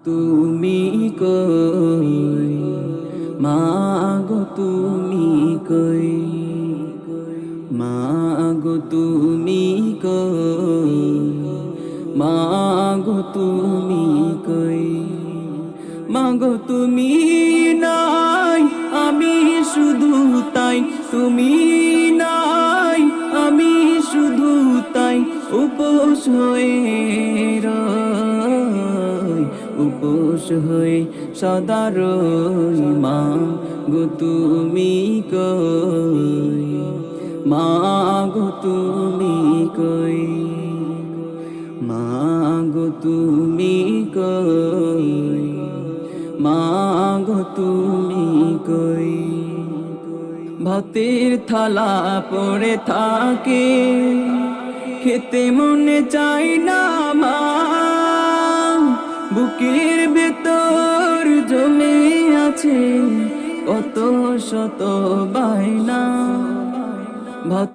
তুমি কই, মাগো তুমি কই, মাগো তুমি কই, মাগো তুমি কই, মাগো তুমি নাই আমি শুধু তাই, তুমি নাই আমি শুধু তাই, উপোস হয়ে রই, উপোস হয়ে সদা রই। মাগো তুমি কই, মাগো তুমি কই, মাগো তুমি কই, মাগো তুমি কই। ভাতের থালা পড়ে থাকে, খেতে মনে চাই না মা, বুকের ভেতর জমে আছে কত শত বায়না।